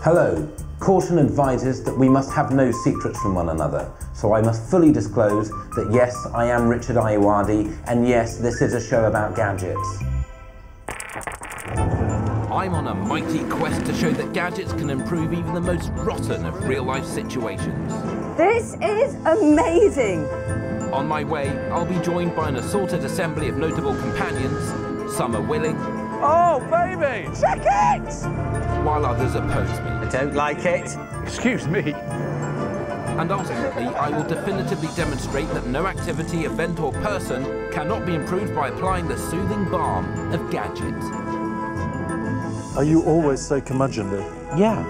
Hello. Caution advises that we must have no secrets from one another, so I must fully disclose that yes, I am Richard Ayoade, and yes, this is a show about gadgets. I'm on a mighty quest to show that gadgets can improve even the most rotten of real-life situations. This is amazing! On my way, I'll be joined by an assorted assembly of notable companions. Some are willing. Oh, baby! Check it! While others oppose me. I don't like it. Excuse me. And ultimately, I will definitively demonstrate that no activity, event or person cannot be improved by applying the soothing balm of gadget. Are you always so curmudgeonly? Yeah.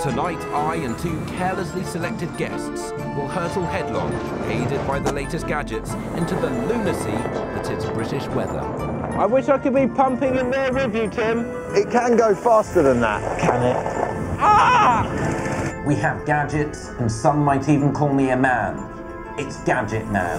Tonight, I and two carelessly selected guests will hurtle headlong, aided by the latest gadgets, into the lunacy that is British weather. I wish I could be pumping in there with you, Tim. It can go faster than that, can it? Ah! We have gadgets, and some might even call me a man. It's Gadget Man.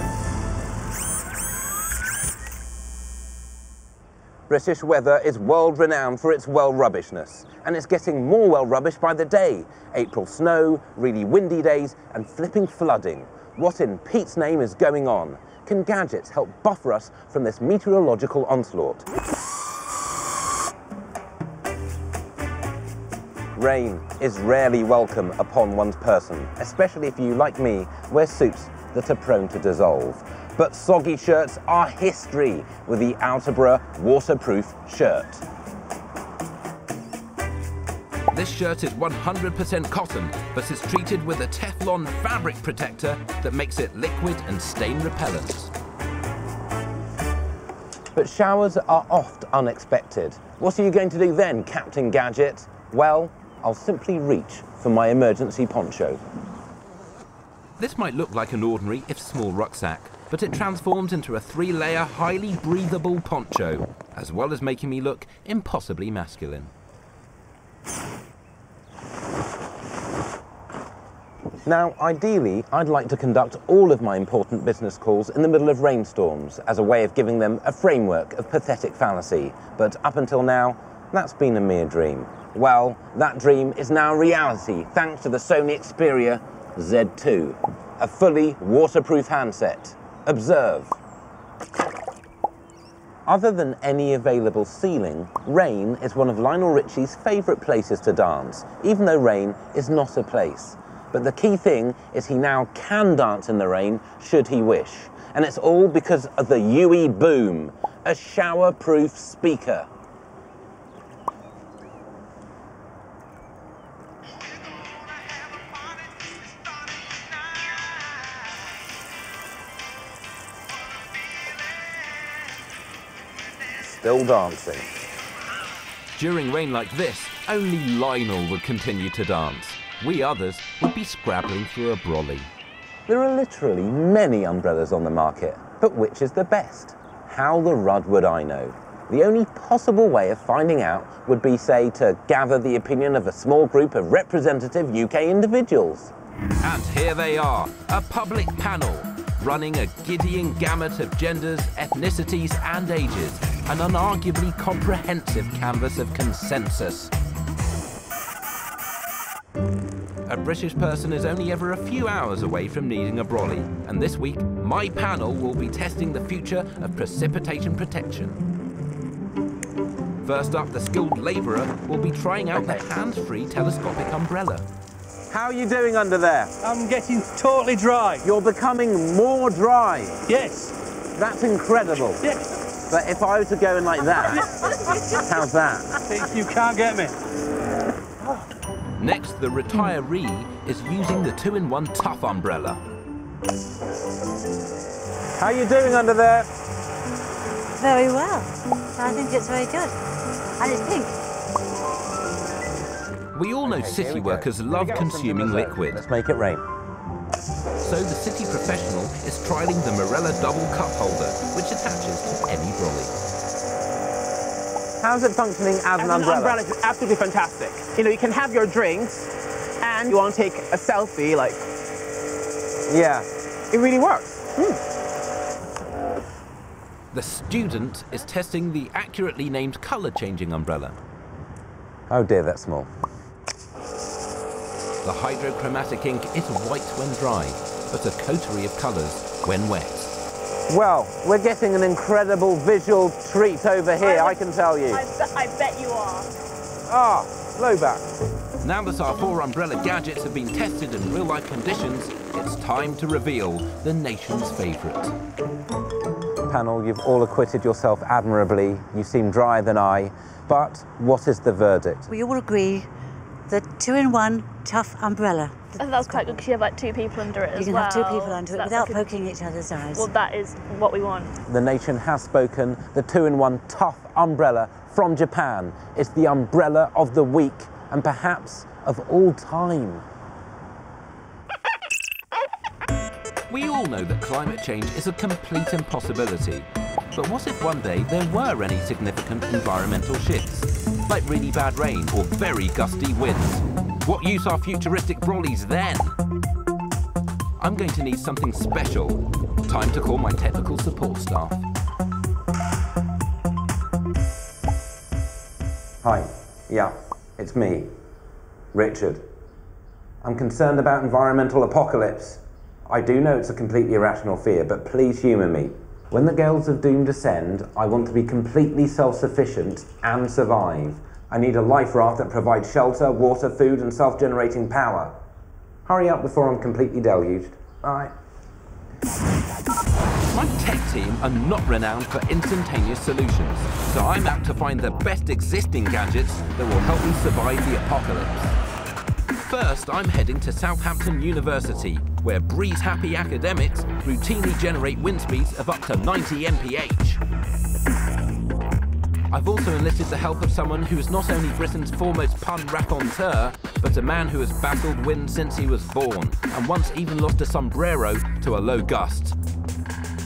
British weather is world-renowned for its well-rubbishness, and it's getting more well-rubbish by the day. April snow, really windy days, and flipping flooding. What in Pete's name is going on? Can gadgets help buffer us from this meteorological onslaught? Rain is rarely welcome upon one's person, especially if you, like me, wear suits that are prone to dissolve. But soggy shirts are history with the XPERIA waterproof shirt. This shirt is 100% cotton, but is treated with a Teflon fabric protector that makes it liquid and stain repellent. But showers are oft unexpected. What are you going to do then, Captain Gadget? Well, I'll simply reach for my emergency poncho. This might look like an ordinary, if small, rucksack, but it transforms into a 3-layer, highly breathable poncho, as well as making me look impossibly masculine. Now, ideally, I'd like to conduct all of my important business calls in the middle of rainstorms as a way of giving them a framework of pathetic fallacy. But up until now, that's been a mere dream. Well, that dream is now reality thanks to the SONY XPERIA Z2, a fully waterproof handset. Observe. Other than any available ceiling, rain is one of Lionel Richie's favourite places to dance, even though rain is not a place. But the key thing is he now can dance in the rain should he wish. And it's all because of the UE Boom, a shower-proof speaker. Still dancing. During rain like this, only Lionel would continue to dance. We others would be scrabbling through a brolly. There are literally many umbrellas on the market, but which is the best? How the rud would I know? The only possible way of finding out would be, say, to gather the opinion of a small group of representative UK individuals. And here they are, a public panel, running a giddying gamut of genders, ethnicities and ages, an unarguably comprehensive canvas of consensus. A British person is only ever a few hours away from needing a brolly, and this week, my panel will be testing the future of precipitation protection. First up, the skilled labourer will be trying out the hands-free telescopic umbrella. How are you doing under there? I'm getting totally dry. You're becoming more dry. Yes. That's incredible. Yes. But if I were to go in like that, how's that? You can't get me. Next, the retiree is using the 2-in-1 tough umbrella. How are you doing under there? Very well. I think it's very good. And it's pink. We all know city workers love consuming liquid. Let's make it rain. So the city professional is trialling the Morella double cup holder, which attaches to any brolly. How's it functioning as an umbrella? An umbrella is absolutely fantastic. You know, you can have your drinks and you want to take a selfie, like... Yeah. It really works. The student is testing the accurately named colour-changing umbrella. Oh dear, that's small. The hydrochromatic ink is white when dry, but a coterie of colours when wet. Well, we're getting an incredible visual treat over here, I can tell you. I bet you are. Ah, blow back. Now that our 4 umbrella gadgets have been tested in real-life conditions, it's time to reveal the nation's favourite. Panel, you've all acquitted yourself admirably. You seem drier than I. But what is the verdict? We all agree the 2-in-1 tough umbrella. I think that's quite good because you have like 2 people under it as well. You can have 2 people under it that's without like poking each other's eyes. Well, that is what we want. The nation has spoken. The 2-in-1 tough umbrella from Japan is the umbrella of the week and perhaps of all time. We all know that climate change is a complete impossibility. But what if one day there were any significant environmental shifts? Like really bad rain or very gusty winds? What use are futuristic brollies then? I'm going to need something special. Time to call my technical support staff. Hi, yeah, it's me, Richard. I'm concerned about environmental apocalypse. I do know it's a completely irrational fear, but please humour me. When the gales of doom descend, I want to be completely self-sufficient and survive. I need a life raft that provides shelter, water, food and self-generating power. Hurry up before I'm completely deluged. Bye. My tech team are not renowned for instantaneous solutions, so I'm out to find the best existing gadgets that will help me survive the apocalypse. First, I'm heading to Southampton University, where breeze-happy academics routinely generate wind speeds of up to 90 mph. I've also enlisted the help of someone who is not only Britain's foremost pun raconteur, but a man who has battled wind since he was born, and once even lost a sombrero to a low gust.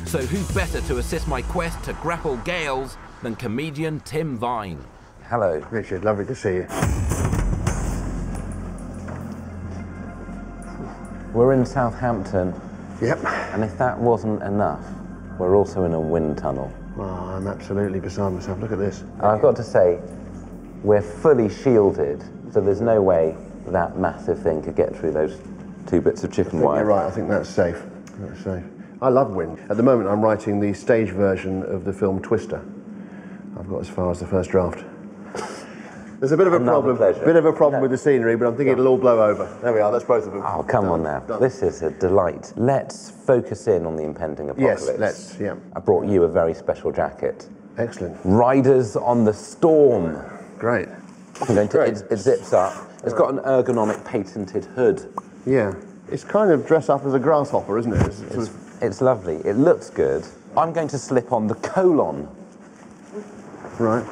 So who's better to assist my quest to grapple gales than comedian Tim Vine? Hello. Richard, lovely to see you. We're in Southampton. Yep. And if that wasn't enough, we're also in a wind tunnel. Oh, I'm absolutely beside myself. Look at this. And I've got to say, we're fully shielded, so there's no way that massive thing could get through those 2 bits of chicken wire. You're right, I think that's safe. That's safe. I love wind. At the moment, I'm writing the stage version of the film Twister. I've got as far as the first draft. There's a bit of a problem with the scenery, but I'm thinking it'll all blow over. There we are, that's both of them. Oh, come on now. Done. This is a delight. Let's focus in on the impending apocalypse. Yes, let's, yeah. I brought you a very special jacket. Excellent. Riders on the Storm. Great. I'm going to, it zips up. It's got an ergonomic patented hood. Yeah. It's kind of dressed up as a grasshopper, isn't it? It's lovely. It looks good. I'm going to slip on the colon. Right.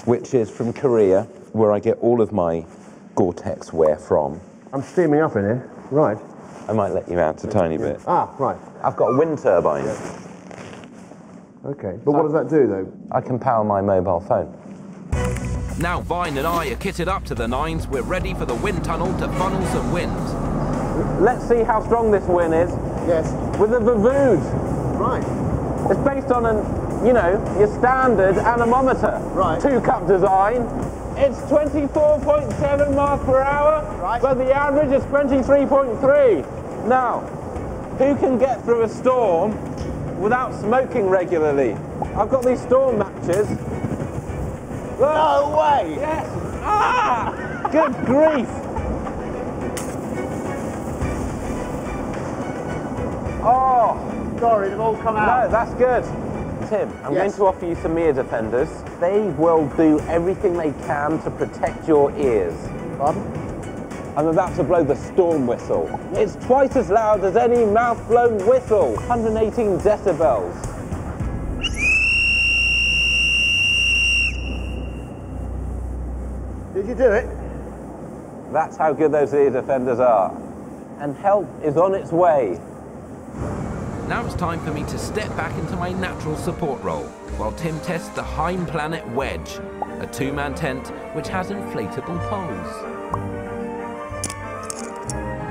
Which is from Korea, where I get all of my Gore-Tex wear from. I'm steaming up in here. Right. I might let you out a tiny bit. Ah, right. I've got a wind turbine. Okay, but what does that do, though? I can power my mobile phone. Now Vine and I are kitted up to the nines, we're ready for the wind tunnel to funnel some wind. Let's see how strong this wind is. Yes. With a Vavood. Right. It's based on your standard anemometer. Right. 2-cup design. It's 24.7 miles per hour, right. But the average is 23.3. Now, who can get through a storm without smoking regularly? I've got these storm matches. Look. No way! Yes! Ah! Good grief! Oh! Sorry, they've all come out. No, that's good. Tim, I'm going to offer you some ear defenders. They will do everything they can to protect your ears. Pardon? I'm about to blow the storm whistle. It's twice as loud as any mouth-blown whistle. 118 decibels. Did you do it? That's how good those ear defenders are. And help is on its way. Now it's time for me to step back into my natural support role, while Tim tests the Heim Planet Wedge, a 2-man tent which has inflatable poles.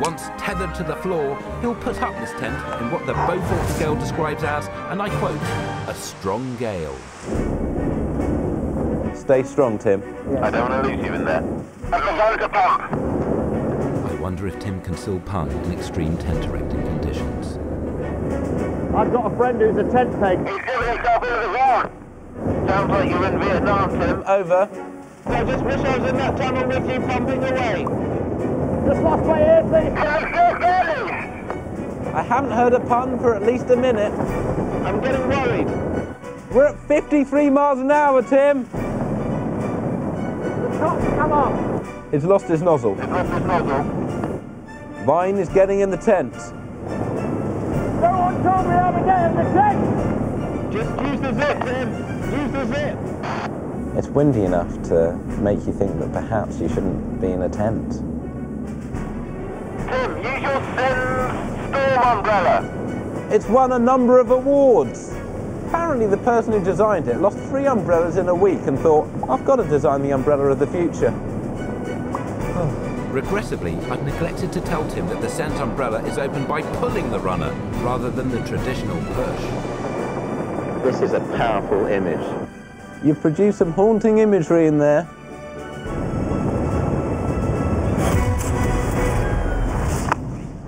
Once tethered to the floor, he'll put up this tent in what the Beaufort scale describes as, and I quote, a strong gale. Stay strong, Tim. I don't want to lose you in there. I've got to pump. I wonder if Tim can still punt in extreme tent erecting conditions. I've got a friend who's a tent peg. He's giving himself into the ground. Sounds like you're in Vietnam, Tim. Over. I just wish I was in that tunnel with you pumping away. Just lost my earpiece. I haven't heard a pun for at least a minute. I'm getting worried. We're at 53 miles an hour, Tim. The top, come on. He's lost his nozzle. He's lost his nozzle. Vine is getting in the tent. No one told me how to get in the tent. Just use the zip, Tim. Use the zip. It's windy enough to make you think that perhaps you shouldn't be in a tent. Tim, use your Zen storm umbrella. It's won a number of awards. Apparently the person who designed it lost 3 umbrellas in a week and thought, I've got to design the umbrella of the future. Regrettably, I've neglected to tell Tim that the scent umbrella is opened by pulling the runner rather than the traditional push. This is a powerful image. You've produced some haunting imagery in there.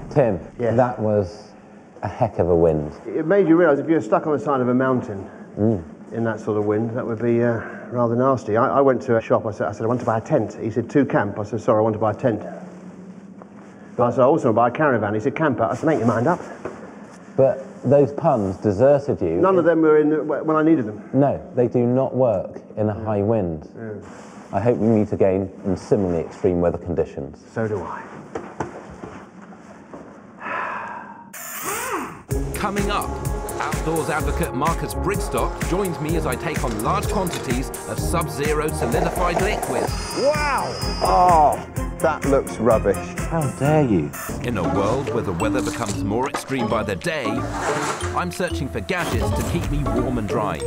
Tim, Yes. that was a heck of a wind. It made you realise if you're stuck on the side of a mountain in that sort of wind, that would be rather nasty. I went to a shop, I said, I want to buy a tent. He said, 2 camp. I said, sorry, I want to buy a tent. But I said, I also want to buy a caravan. He said, camper. I said, make your mind up. But those puns deserted you. None of them were in when I needed them. No, they do not work in a high wind. I hope we meet again in similarly extreme weather conditions. So do I. Coming up, outdoors advocate Marcus Brigstock joins me as I take on large quantities of sub-zero solidified liquid. Wow! Oh, that looks rubbish. How dare you? In a world where the weather becomes more extreme by the day, I'm searching for gadgets to keep me warm and dry.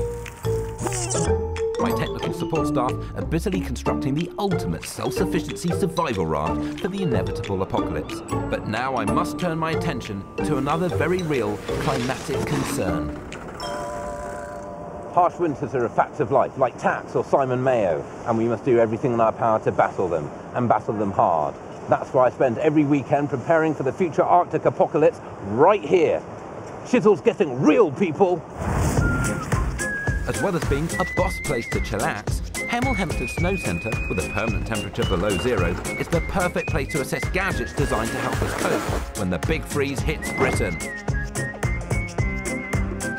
My technical support staff are busily constructing the ultimate self-sufficiency survival raft for the inevitable apocalypse. But now I must turn my attention to another very real climatic concern. Harsh winters are a fact of life, like Tax or Simon Mayo, and we must do everything in our power to battle them, and battle them hard. That's why I spend every weekend preparing for the future Arctic apocalypse right here. Shizzle's getting real, people! As well as being a boss place to chillax, Hemel Hempstead Snow Centre, with a permanent temperature below 0, is the perfect place to assess gadgets designed to help us cope when the big freeze hits Britain.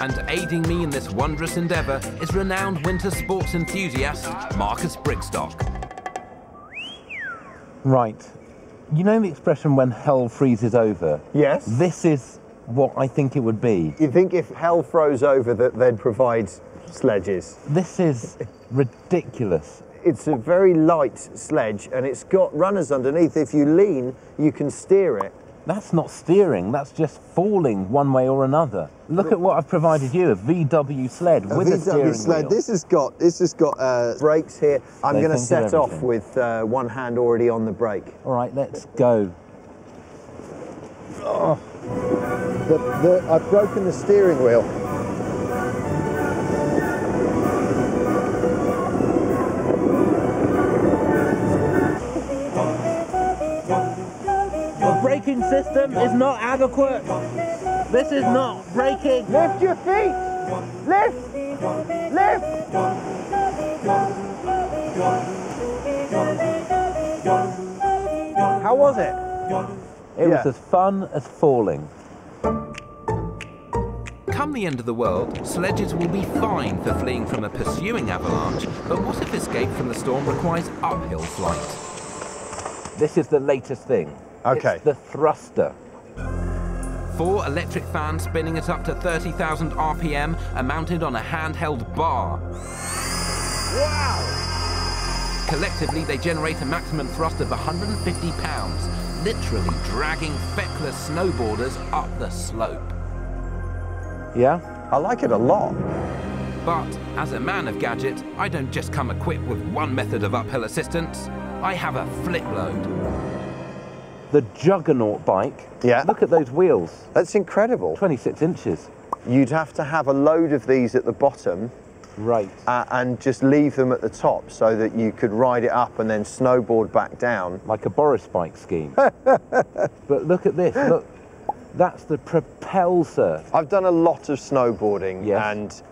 And aiding me in this wondrous endeavour is renowned winter sports enthusiast Marcus Brigstock. Right. You know the expression when hell freezes over? Yes. This is what I think it would be. You think if hell froze over that they'd provide sledges? This is ridiculous. It's a very light sledge and it's got runners underneath. If you lean, you can steer it. That's not steering, that's just falling one way or another. Look at what I've provided you, a VW sled with a steering sled. wheel. This has got brakes here. I'm going to set off everything. with one hand already on the brake. All right, let's go. Oh. I've broken the steering wheel. The braking system is not adequate. This is not braking. Lift your feet. Lift. Lift. How was it? It was as fun as falling. Come the end of the world, sledges will be fine for fleeing from a pursuing avalanche, but what if escape from the storm requires uphill flight? This is the latest thing. Okay. It's the thruster. 4 electric fans spinning at up to 30,000 RPM are mounted on a handheld bar. Wow! Collectively, they generate a maximum thrust of 150 pounds, literally dragging feckless snowboarders up the slope. Yeah? I like it a lot. But as a man of gadget, I don't just come equipped with one method of uphill assistance. I have a flip load. The Juggernaut bike. Yeah. Look at those wheels. That's incredible. 26 inches. You'd have to have a load of these at the bottom Right. And just leave them at the top so that you could ride it up and then snowboard back down. Like a Boris bike scheme. But look at this, look. That's the propel surf. I've done a lot of snowboarding, yes. And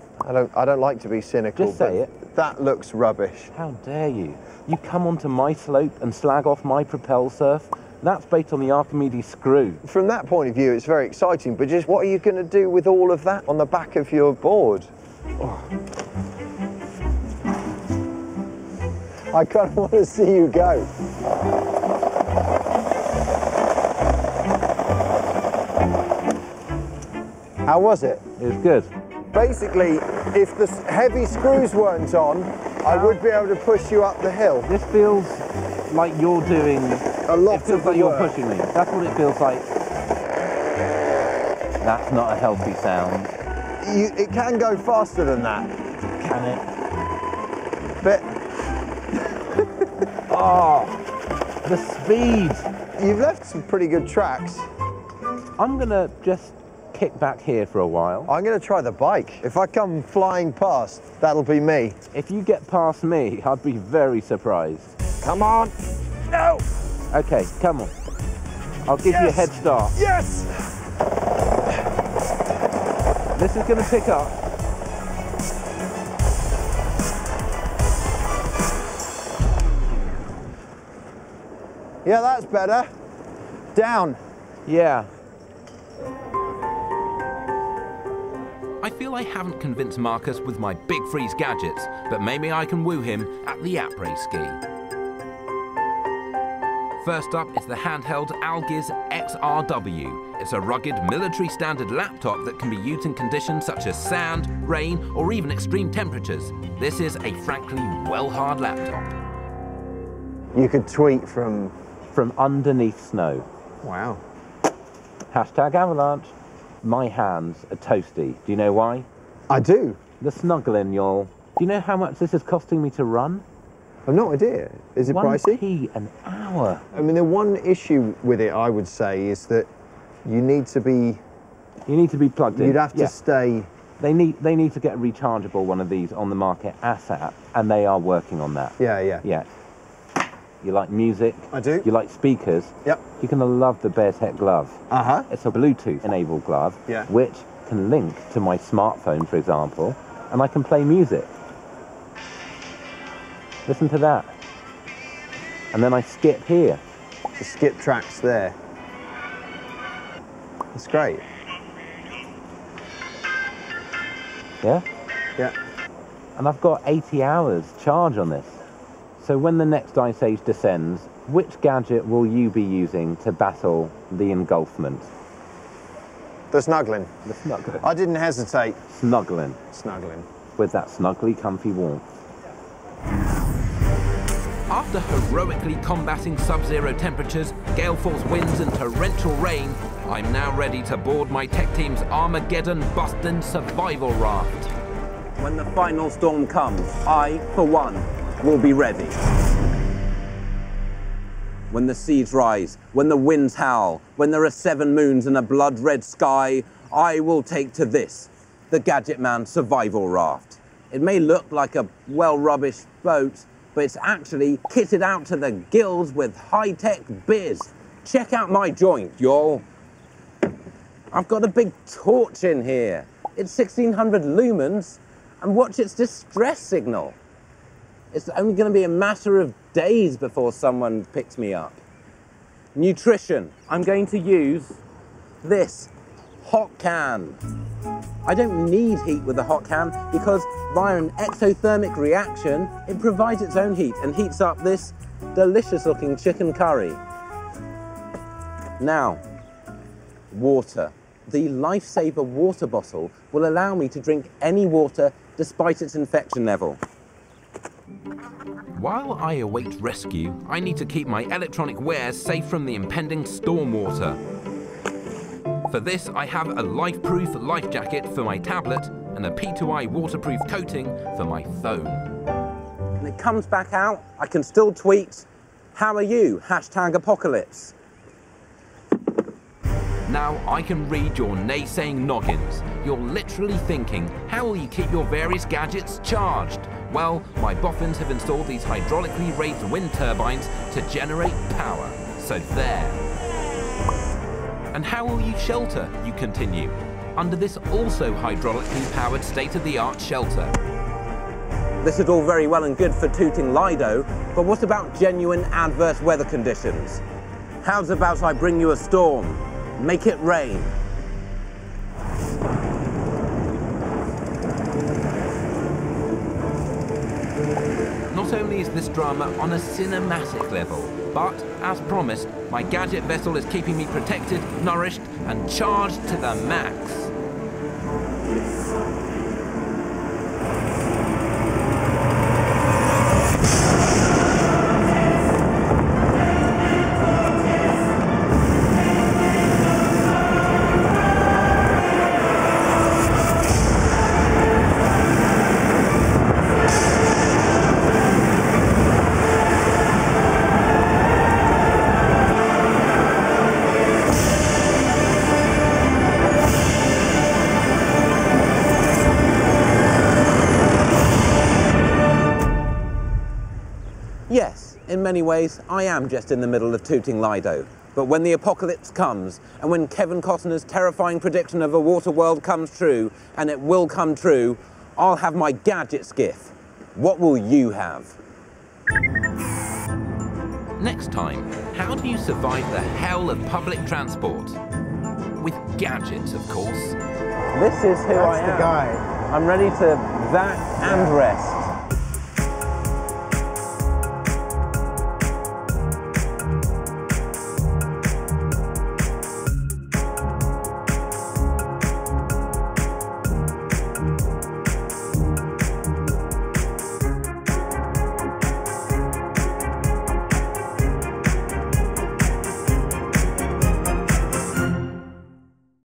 I don't like to be cynical, Just say it. That looks rubbish. How dare you? You come onto my slope and slag off my propel surf? That's based on the Archimedes screw. From that point of view, it's very exciting, but just what are you going to do with all of that on the back of your board? Oh. I kind of want to see you go. How was it? It was good. Basically, if the heavy screws weren't on, I would be able to push you up the hill. This feels like you're doing a lot. It feels like you're pushing me. That's what it feels like. That's not a healthy sound. It can go faster than that. Can it? But oh, the speed. You've left some pretty good tracks. I'm gonna just kick back here for a while. I'm going to try the bike. If I come flying past, that'll be me. If you get past me, I'd be very surprised. Come on. No. Okay, come on. I'll give you a head start. Yes. This is going to pick up. Yeah, that's better. Down. Yeah. I feel I haven't convinced Marcus with my big freeze gadgets, but maybe I can woo him at the après-ski. First up is the handheld Algiz XRW. It's a rugged military standard laptop that can be used in conditions such as sand, rain, or even extreme temperatures. This is a frankly well-hard laptop. You could tweet from underneath snow. Wow. Hashtag avalanche. My hands are toasty. Do you know why? I do. The snuggling, y'all. Do you know how much this is costing me to run? I've no idea. Is it pricey? £1p an hour. I mean, the one issue with it, I would say, is that you need to be... You need to be plugged in. You'd have to stay... They need to get a rechargeable one of these on the market ASAP, and they are working on that. Yeah. Yeah. You like music? I do. You like speakers? Yep. You're going to love the Bear's Head glove. Uh-huh. It's a Bluetooth-enabled glove, which can link to my smartphone, for example, and I can play music. Listen to that. And then I skip here. The skip tracks there. It's great. Yeah? Yeah. And I've got 80 hours charge on this. So when the next ice age descends, which gadget will you be using to battle the engulfment? The snuggling. The snuggling. I didn't hesitate. Snuggling. Snuggling. With that snuggly, comfy warmth. After heroically combating sub-zero temperatures, gale force winds and torrential rain, I'm now ready to board my tech team's Armageddon-busting survival raft. When the final storm comes, I, for one, will be ready. When the seas rise, when the winds howl, when there are 7 moons and a blood-red sky, I will take to this, the Gadget Man survival raft. It may look like a well-rubbished boat, but it's actually kitted out to the gills with high-tech biz. Check out my joint, y'all. I've got a big torch in here. It's 1600 lumens, and watch its distress signal. It's only going to be a matter of days before someone picks me up. Nutrition. I'm going to use this hot can. I don't need heat with the hot can because via an exothermic reaction, it provides its own heat and heats up this delicious looking chicken curry. Now, water. The Lifesaver water bottle will allow me to drink any water despite its infection level. While I await rescue, I need to keep my electronic wares safe from the impending storm water. For this, I have a life-proof life jacket for my tablet and a P2I waterproof coating for my phone. When it comes back out, I can still tweet, "How are you? #apocalypse." Now I can read your naysaying noggins. You're literally thinking, how will you keep your various gadgets charged? Well, my boffins have installed these hydraulically raised wind turbines to generate power. So there. And how will you shelter, you continue, under this also hydraulically powered state-of-the-art shelter? This is all very well and good for tooting Lido, but what about genuine adverse weather conditions? How's about I bring you a storm? Make it rain. Not only is this drama on a cinematic level, but, as promised, my gadget vessel is keeping me protected, nourished, and charged to the max. Yes, in many ways, I am just in the middle of tooting Lido. But when the apocalypse comes, and when Kevin Costner's terrifying prediction of a water world comes true, and it will come true, I'll have my gadget skiff. What will you have? Next time, how do you survive the hell of public transport? With gadgets, of course. This is who I am. That's the guy. I'm ready to zack and rest.